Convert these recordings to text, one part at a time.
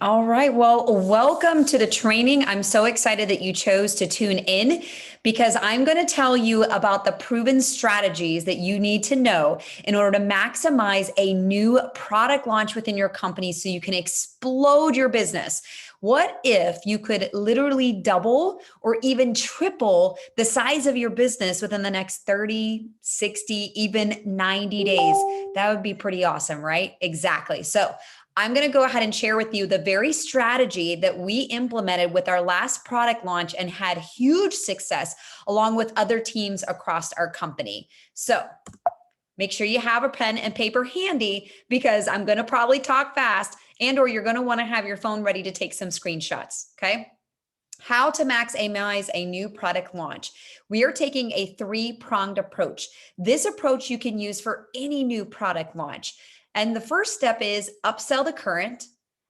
All right. Well, welcome to the training. I'm so excited that you chose to tune in because I'm going to tell you about the proven strategies that you need to know in order to maximize a new product launch within your company so you can explode your business. What if you could literally double or even triple the size of your business within the next 30, 60, even 90 days? That would be pretty awesome, right? Exactly. So I'm going to go ahead and share with you the very strategy that we implemented with our last product launch and had huge success along with other teams across our company. So make sure you have a pen and paper handy because I'm going to probably talk fast or you're going to want to have your phone ready to take some screenshots. Okay. How to maximize a new product launch. We are taking a three-pronged approach. This approach you can use for any new product launch. And the first step is upsell the current.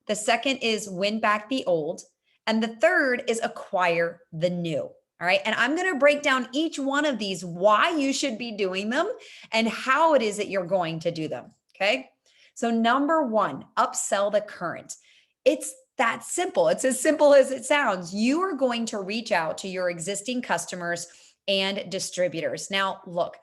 The second is win back the old. And the third is acquire the new. All right. And I'm going to break down each one of these, why you should be doing them and how it is that you're going to do them. Okay. So number one, upsell the current. It's that simple. It's as simple as it sounds. You are going to reach out to your existing customers and distributors. Now, look,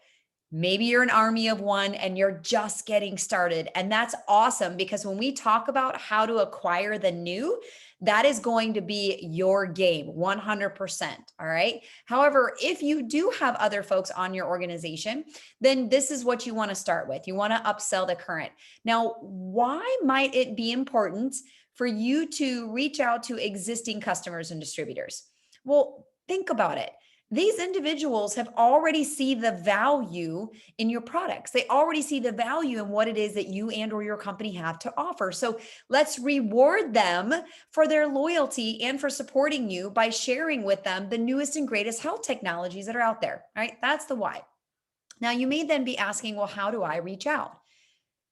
maybe you're an army of one and you're just getting started. And that's awesome because when we talk about how to acquire the new, that is going to be your game 100%. All right. However, if you do have other folks on your organization, then this is what you want to start with. You want to upsell the current. Now, why might it be important for you to reach out to existing customers and distributors? Well, think about it. These individuals have already seen the value in your products. They already see the value in what it is that you and or your company have to offer. So let's reward them for their loyalty and for supporting you by sharing with them the newest and greatest health technologies that are out there, right? That's the why. Now you may then be asking, well, how do I reach out?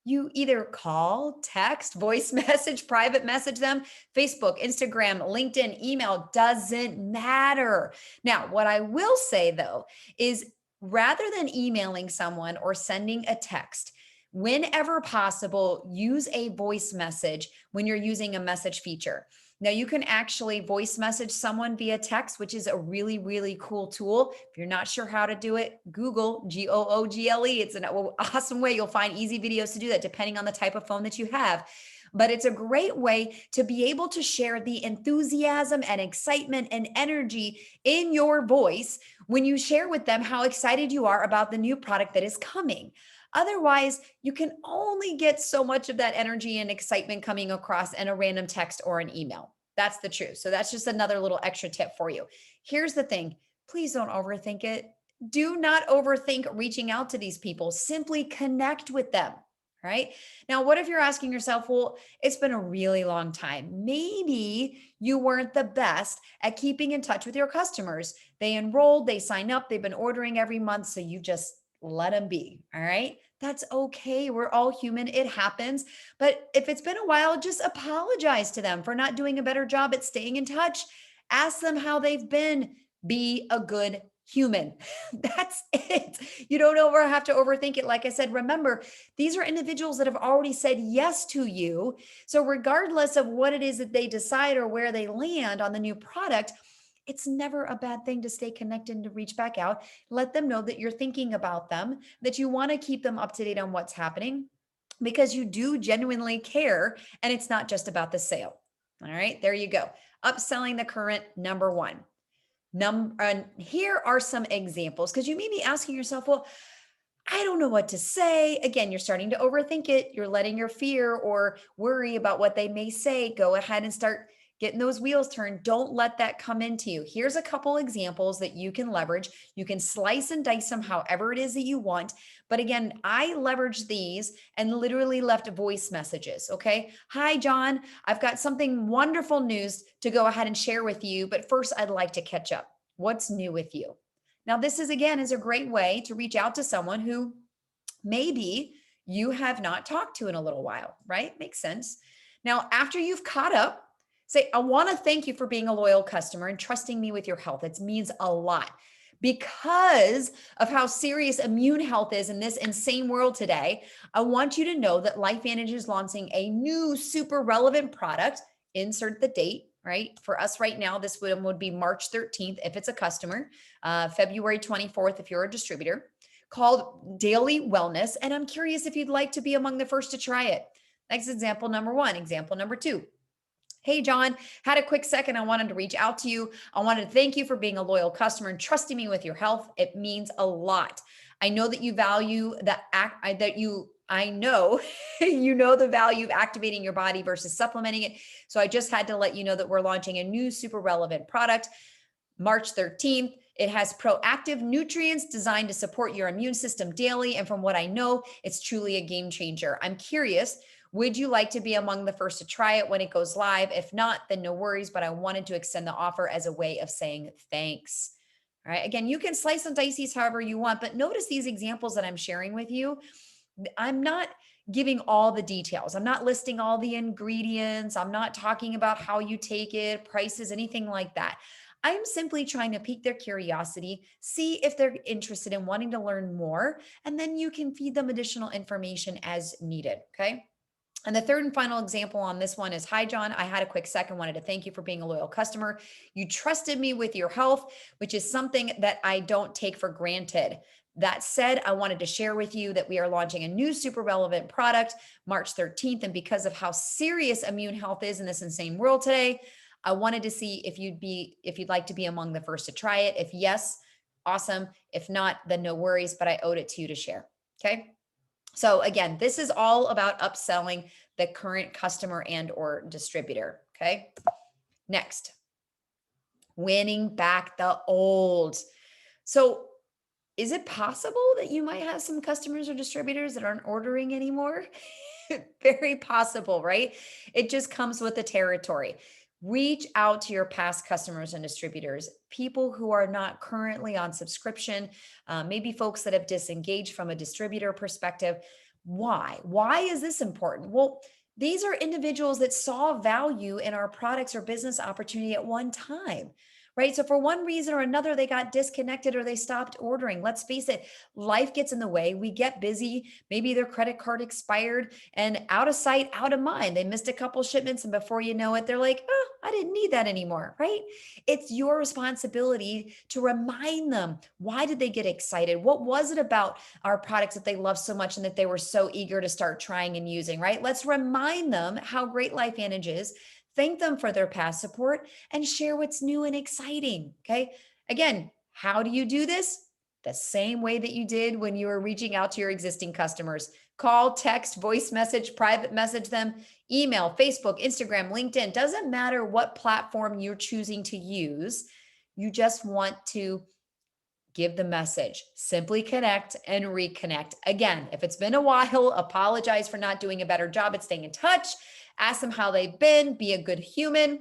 You either call, text, voice message, private message them, Facebook, Instagram, LinkedIn, email, doesn't matter. Now, what I will say though, is rather than emailing someone or sending a text, whenever possible, use a voice message when you're using a message feature. Now you can actually voice message someone via text, which is a really, really cool tool. If you're not sure how to do it, Google Google. It's an awesome way. You'll find easy videos to do that depending on the type of phone that you have. But it's a great way to be able to share the enthusiasm and excitement and energy in your voice when you share with them how excited you are about the new product that is coming. Otherwise, you can only get so much of that energy and excitement coming across in a random text or an email. That's the truth. So that's just another little extra tip for you. Here's the thing. Please don't overthink it. Do not overthink reaching out to these people. Simply connect with them. Right? Now, what if you're asking yourself, well, it's been a really long time. Maybe you weren't the best at keeping in touch with your customers. They enrolled, they sign up, they've been ordering every month. So you just let them be. All right. That's okay. We're all human. It happens. But if it's been a while, just apologize to them for not doing a better job at staying in touch. Ask them how they've been. Be a good human. That's it. You don't have to overthink it. Like I said, remember, these are individuals that have already said yes to you. So regardless of what it is that they decide or where they land on the new product, it's never a bad thing to stay connected and to reach back out. Let them know that you're thinking about them, that you want to keep them up to date on what's happening because you do genuinely care. And it's not just about the sale. All right, there you go. Upselling the current, number one. Here are some examples because you may be asking yourself, well, I don't know what to say. Again, you're starting to overthink it. You're letting your fear or worry about what they may say go ahead and start getting those wheels turned. Don't let that come into you. Here's a couple examples that you can leverage. You can slice and dice them however it is that you want. But again, I leveraged these and literally left voice messages. Okay. Hi, John. I've got something wonderful news to go ahead and share with you. But first, I'd like to catch up. What's new with you? Now, this is a great way to reach out to someone who maybe you have not talked to in a little while, right? Makes sense. Now, after you've caught up, say, I want to thank you for being a loyal customer and trusting me with your health. It means a lot because of how serious immune health is in this insane world today. I want you to know that LifeVantage is launching a new super relevant product. insert the date, right? For us right now, this would be March 13th if it's a customer, February 24th if you're a distributor, called Daily Wellness. And I'm curious if you'd like to be among the first to try it. Next example number one. Example number two. Hey, John, had a quick second. I wanted to reach out to you. I wanted to thank you for being a loyal customer and trusting me with your health. It means a lot. I know that you value I know you know the value of activating your body versus supplementing it. So I just had to let you know that we're launching a new super relevant product March 13th. It has proactive nutrients designed to support your immune system daily. And from what I know, it's truly a game changer. I'm curious, would you like to be among the first to try it when it goes live? If not, then no worries, but I wanted to extend the offer as a way of saying thanks. All right. Again, you can slice and dice these however you want, but notice these examples that I'm sharing with you. I'm not giving all the details. I'm not listing all the ingredients. I'm not talking about how you take it, prices, anything like that. I'm simply trying to pique their curiosity, see if they're interested in wanting to learn more, and then you can feed them additional information as needed. Okay. And the third and final example on this one is, hi, John, I had a quick second, wanted to thank you for being a loyal customer. You trusted me with your health, which is something that I don't take for granted. That said, I wanted to share with you that we are launching a new super relevant product March 13th. And because of how serious immune health is in this insane world today, I wanted to see if you'd like to be among the first to try it. If yes, awesome. If not, then no worries, but I owed it to you to share. Okay. So again, this is all about upselling the current customer and or distributor. Okay. Next, winning back the old. So is it possible that you might have some customers or distributors that aren't ordering anymore? Very possible, right? It just comes with the territory. Reach out to your past customers and distributors, people who are not currently on subscription, maybe folks that have disengaged from a distributor perspective. Why? Why is this important? Well, these are individuals that saw value in our products or business opportunity at one time, right? So for one reason or another, they got disconnected or they stopped ordering. Let's face it, life gets in the way. We get busy. Maybe their credit card expired and out of sight, out of mind. They missed a couple shipments. And before you know it, they're like, oh, I didn't need that anymore, right? It's your responsibility to remind them, why did they get excited? What was it about our products that they love so much and that they were so eager to start trying and using, right? Let's remind them how great LifeVantage is. Thank them for their past support and share what's new and exciting. Okay. Again, how do you do this? The same way that you did when you were reaching out to your existing customers. Call, text, voice message, private message them, email, Facebook, Instagram, LinkedIn. Doesn't matter what platform you're choosing to use. You just want to give the message, simply connect and reconnect. Again, if it's been a while, apologize for not doing a better job at staying in touch. Ask them how they've been, be a good human.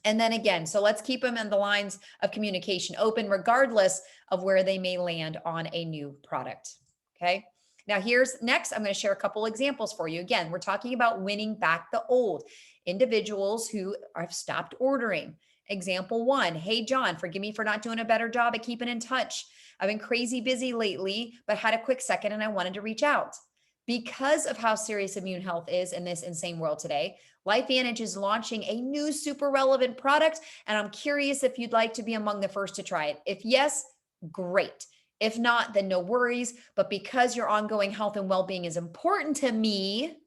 And then again, so let's keep them in the lines of communication open, regardless of where they may land on a new product. Okay. Now here's next, I'm going to share a couple examples for you. Again, we're talking about winning back the old individuals who have stopped ordering. Example one, hey, John, forgive me for not doing a better job at keeping in touch. I've been crazy busy lately, but had a quick second and I wanted to reach out. Because of how serious immune health is in this insane world today, LifeVantage is launching a new super relevant product, and I'm curious if you'd like to be among the first to try it. If yes, great. If not, then no worries. But because your ongoing health and well-being is important to me,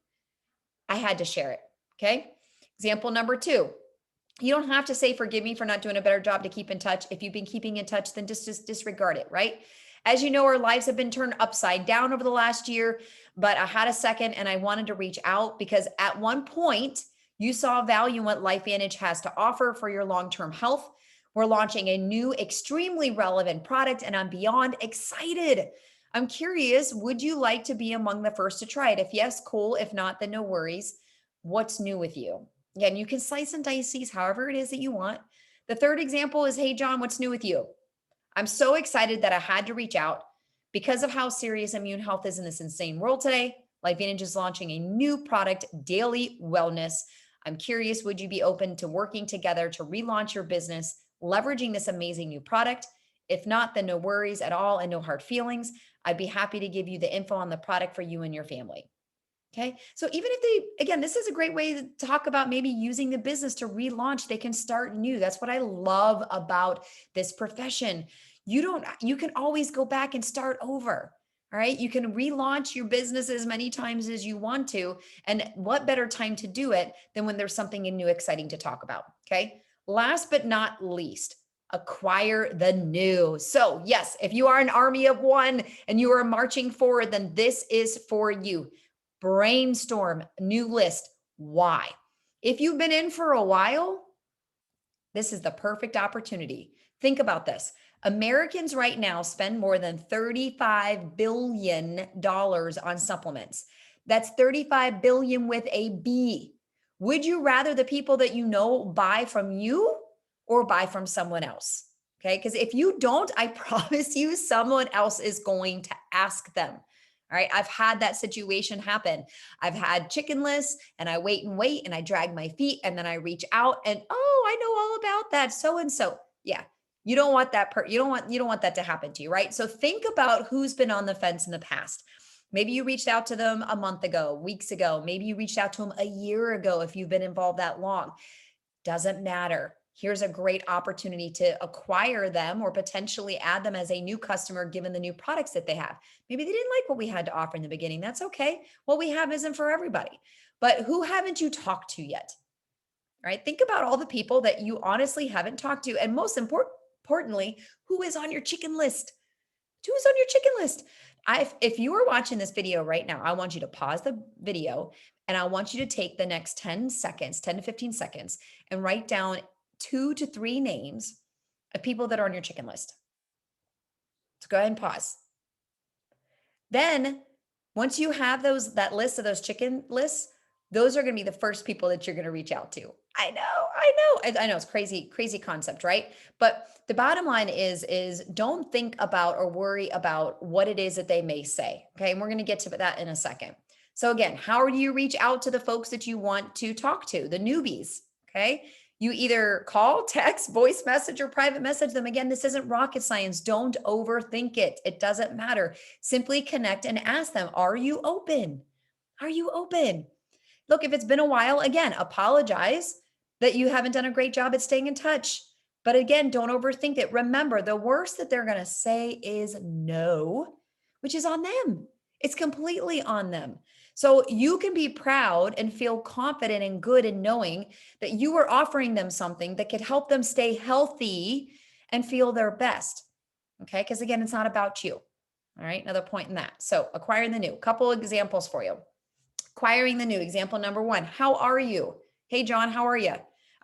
I had to share it. Okay. Example number two. You don't have to say, forgive me for not doing a better job to keep in touch. If you've been keeping in touch, then just disregard it, right? As you know, our lives have been turned upside down over the last year, but I had a second and I wanted to reach out because at one point you saw value in what LifeVantage has to offer for your long-term health. We're launching a new, extremely relevant product and I'm beyond excited. I'm curious, would you like to be among the first to try it? If yes, cool. If not, then no worries. What's new with you? Again, you can slice and dice these however it is that you want. The third example is, hey, John, what's new with you? I'm so excited that I had to reach out because of how serious immune health is in this insane world today. LifeVantage is launching a new product, Daily Wellness. I'm curious, would you be open to working together to relaunch your business, leveraging this amazing new product? If not, then no worries at all and no hard feelings. I'd be happy to give you the info on the product for you and your family. Okay. So even if they, again, this is a great way to talk about maybe using the business to relaunch, they can start new. That's what I love about this profession. You can always go back and start over. All right. You can relaunch your business as many times as you want to. And what better time to do it than when there's something new, exciting to talk about? Okay. Last but not least, acquire the new. So, yes, if you are an army of one and you are marching forward, then this is for you. Brainstorm new list. Why? If you've been in for a while, this is the perfect opportunity. Think about this. Americans right now spend more than $35 billion on supplements. That's 35 billion with a B. Would you rather the people that you know buy from you or buy from someone else? Okay, because if you don't, I promise you, someone else is going to ask them. All right, I've had that situation happen. I've had chicken lists and I wait and I drag my feet and then I reach out and oh, I know all about that so and so. Yeah. You don't want that you don't want that to happen to you, right? So think about who's been on the fence in the past. Maybe you reached out to them a month ago, weeks ago. Maybe you reached out to them a year ago if you've been involved that long. Doesn't matter. Here's a great opportunity to acquire them or potentially add them as a new customer given the new products that they have. Maybe they didn't like what we had to offer in the beginning. That's okay. What we have isn't for everybody. But who haven't you talked to yet? Right? Think about all the people that you honestly haven't talked to. And most importantly, who is on your chicken list? Who's on your chicken list? If you are watching this video right now, I want you to pause the video and I want you to take the next 10 seconds, 10 to 15 seconds, and write down 2 to 3 names of people that are on your chicken list. So go ahead and pause. Then once you have that list of those chicken lists, those are going to be the first people that you're going to reach out to. I know it's crazy concept, right? But the bottom line is don't think about or worry about what it is that they may say. Okay. And we're going to get to that in a second. So again, how do you reach out to the folks that you want to talk to, the newbies? Okay. You either call, text, voice message, or private message them. Again, this isn't rocket science. Don't overthink it. It doesn't matter. Simply connect and ask them, are you open? Are you open? Look, if it's been a while, again, apologize that you haven't done a great job at staying in touch. But again, don't overthink it. Remember, the worst that they're going to say is no, which is on them. It's completely on them. So you can be proud and feel confident and good in knowing that you are offering them something that could help them stay healthy and feel their best. Okay. Because again, it's not about you. All right. Another point in that. So acquiring the new, couple examples for you. Acquiring the new, example number 1. How are you? Hey, John, how are you?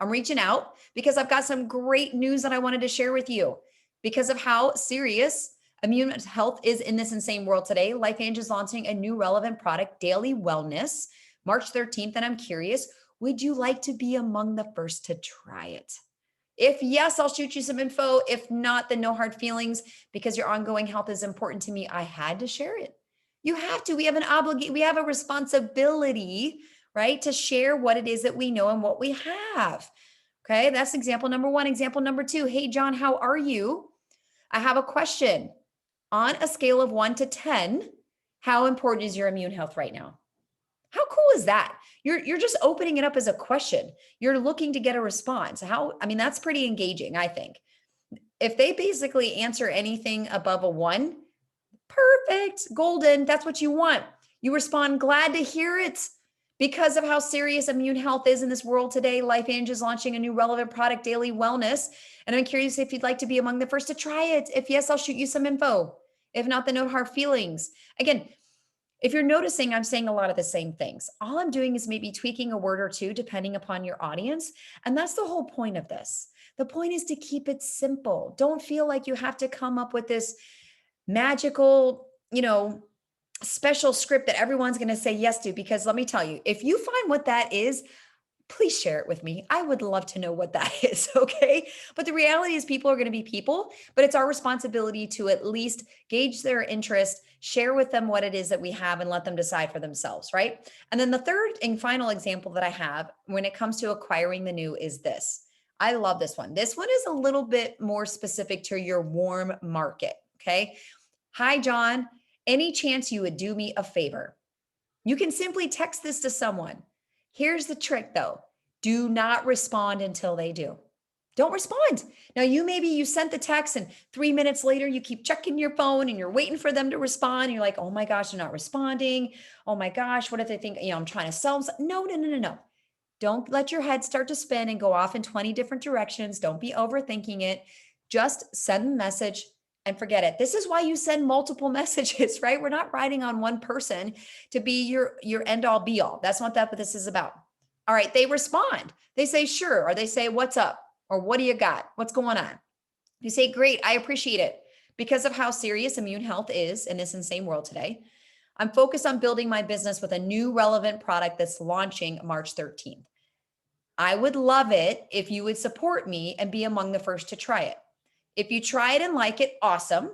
I'm reaching out because I've got some great news that I wanted to share with you. Because of how serious immune health is in this insane world today, LifeAnge is launching a new relevant product, Daily Wellness, March 13th. And I'm curious, would you like to be among the first to try it? If yes, I'll shoot you some info. If not, then no hard feelings because your ongoing health is important to me. I had to share it. You have to. We have we have a responsibility, right, to share what it is that we know and what we have. Okay, that's example number 1. Example number 2. Hey, John, how are you? I have a question. On a scale of 1 to 10, how important is your immune health right now? How cool is that? You're just opening it up as a question. You're looking to get a response. That's pretty engaging, I think. If they basically answer anything above a 1, perfect, golden, that's what you want. You respond, glad to hear it. Because of how serious immune health is in this world today, LifeAnge is launching a new relevant product, Daily Wellness. And I'm curious if you'd like to be among the first to try it. If yes, I'll shoot you some info. If not, then no hard feelings. Again, if you're noticing, I'm saying a lot of the same things. All I'm doing is maybe tweaking a word or two depending upon your audience. And that's the whole point of this. The point is to keep it simple. Don't feel like you have to come up with this magical, special script that everyone's going to say yes to, because let me tell you, if you find what that is, please share it with me. I would love to know what that is. Okay. But the reality is people are going to be people, but it's our responsibility to at least gauge their interest, share with them what it is that we have and let them decide for themselves. Right. And then the third and final example that I have when it comes to acquiring the new is this. I love this one. This one is a little bit more specific to your warm market. Okay. Hi, John. Any chance you would do me a favor? You can simply text this to someone. Here's the trick though. Do not respond until they do. Don't respond. Now you sent the text and 3 minutes later you keep checking your phone and you're waiting for them to respond. You're like, oh my gosh, they're not responding. Oh my gosh, what if they think, I'm trying to sell them? No, no, no, no, no. Don't let your head start to spin and go off in 20 different directions. Don't be overthinking it. Just send a message and forget it. This is why you send multiple messages, right? We're not riding on one person to be your end all be all. That's not what this is about. All right, they respond. They say sure, or they say what's up, or what do you got? What's going on? You say great, I appreciate it. Because of how serious immune health is in this insane world today, I'm focused on building my business with a new relevant product that's launching March 13th. I would love it if you would support me and be among the first to try it. If you try it and like it, awesome.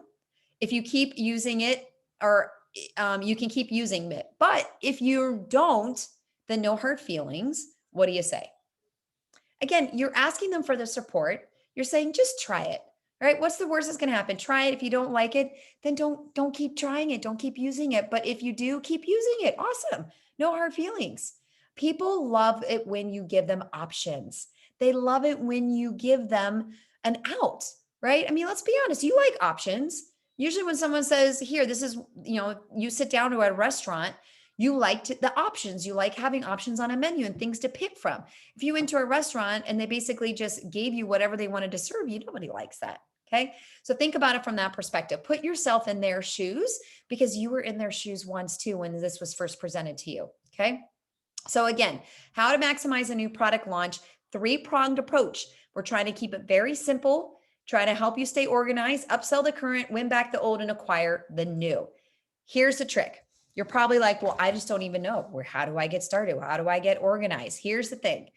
If you keep using it, or you can keep using it. But if you don't, then no hard feelings. What do you say? Again, you're asking them for the support. You're saying, just try it. All right. What's the worst that's going to happen? Try it. If you don't like it, then don't keep trying it. Don't keep using it. But if you do, keep using it. Awesome. No hard feelings. People love it when you give them options. They love it when you give them an out, right? I mean, let's be honest. You like options. Usually when someone says, here, this is, you sit down to a restaurant, you like the options. You like having options on a menu and things to pick from. If you went to a restaurant and they basically just gave you whatever they wanted to serve you, nobody likes that. Okay. So think about it from that perspective. Put yourself in their shoes, because you were in their shoes once too when this was first presented to you. Okay. So again, how to maximize a new product launch, 3-pronged approach. We're trying to keep it very simple, trying to help you stay organized, upsell the current, win back the old, and acquire the new. Here's the trick. You're probably like, well, I just don't even know. How do I get started? How do I get organized? Here's the thing.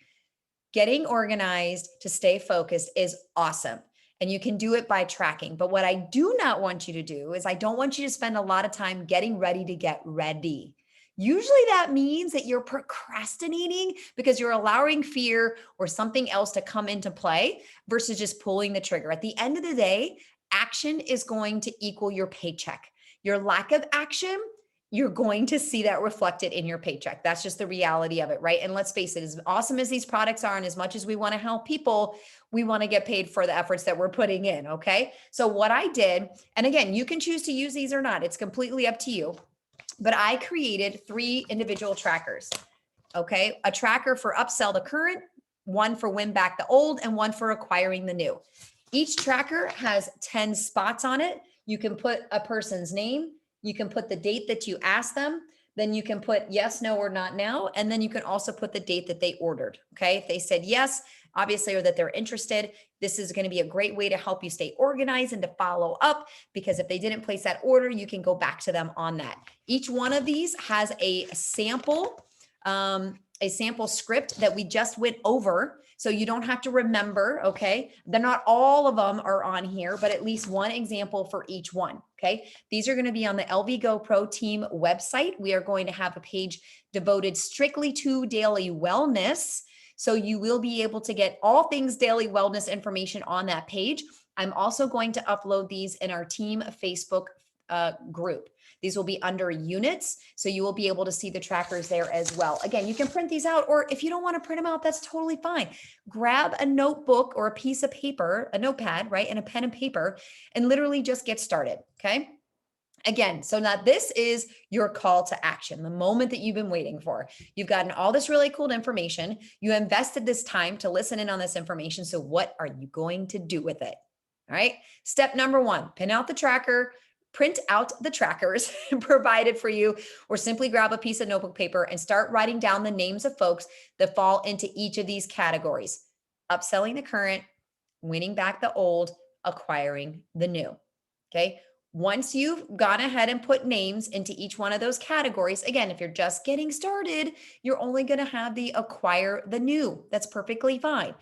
Getting organized to stay focused is awesome. And you can do it by tracking. But what I do not want you to do is I don't want you to spend a lot of time getting ready to get ready. Usually that means that you're procrastinating because you're allowing fear or something else to come into play versus just pulling the trigger. At the end of the day, action is going to equal your paycheck. Your lack of action, you're going to see that reflected in your paycheck. That's just the reality of it, right? And let's face it, as awesome as these products are, and as much as we want to help people, we want to get paid for the efforts that we're putting in, okay? So what I did, and again, you can choose to use these or not. It's completely up to you. But I created 3 individual trackers, okay? A tracker for upsell the current, one for win back the old, and one for acquiring the new. Each tracker has 10 spots on it. You can put a person's name. You can put the date that you asked them. Then you can put yes, no, or not now. And then you can also put the date that they ordered, okay? If they said yes, obviously, or that they're interested, this is going to be a great way to help you stay organized and to follow up, because if they didn't place that order, you can go back to them on that. Each one of these has a sample script that we just went over. So you don't have to remember, okay? They're not all of them are on here, but at least one example for each one, okay? These are going to be on the LV Go Pro team website. We are going to have a page devoted strictly to daily wellness. So you will be able to get all things daily wellness information on that page. I'm also going to upload these in our team Facebook group. These will be under units. So you will be able to see the trackers there as well. Again, you can print these out, or if you don't want to print them out, that's totally fine. Grab a notebook or a piece of paper, a notepad, right? And a pen and paper, and literally just get started. Okay. Again, so now this is your call to action, the moment that you've been waiting for. You've gotten all this really cool information. You invested this time to listen in on this information. So what are you going to do with it? All right. Step number 1, pin out the tracker, print out the trackers provided for you, or simply grab a piece of notebook paper and start writing down the names of folks that fall into each of these categories: upselling the current, winning back the old, acquiring the new. Okay. Once you've gone ahead and put names into each one of those categories, again, if you're just getting started, you're only going to have the acquire the new. That's perfectly fine.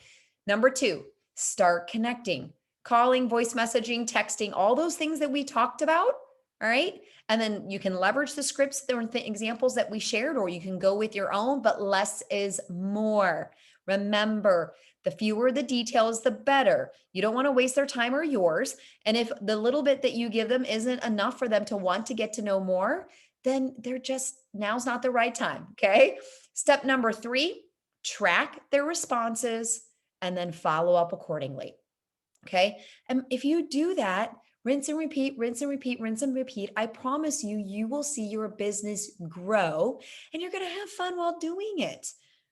Number 2, start connecting, calling, voice messaging, texting, all those things that we talked about. All right. And then you can leverage the scripts, the examples that we shared, or you can go with your own, but less is more. Remember, the fewer the details, the better. You don't want to waste their time or yours. And if the little bit that you give them isn't enough for them to want to get to know more, then now's not the right time. Okay. Step number 3, track their responses and then follow up accordingly. Okay. And if you do that, rinse and repeat, rinse and repeat, rinse and repeat, I promise you, you will see your business grow and you're going to have fun while doing it.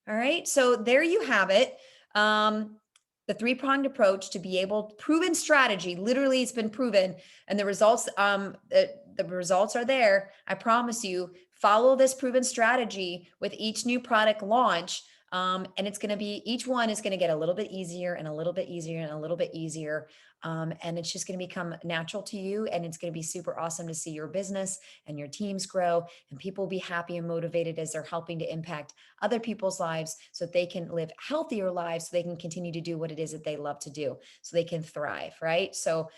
All right. So there you have it. The three-pronged approach to be able, proven strategy, literally it's been proven and the results, the results are there. I promise you, follow this proven strategy with each new product launch. And it's going to be, each one is going to get a little bit easier and a little bit easier and a little bit easier. And it's just going to become natural to you. And it's going to be super awesome to see your business and your teams grow, and people will be happy and motivated as they're helping to impact other people's lives so that they can live healthier lives, so they can continue to do what it is that they love to do, so they can thrive, right? So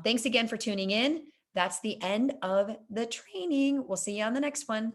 thanks again for tuning in. That's the end of the training. We'll see you on the next one.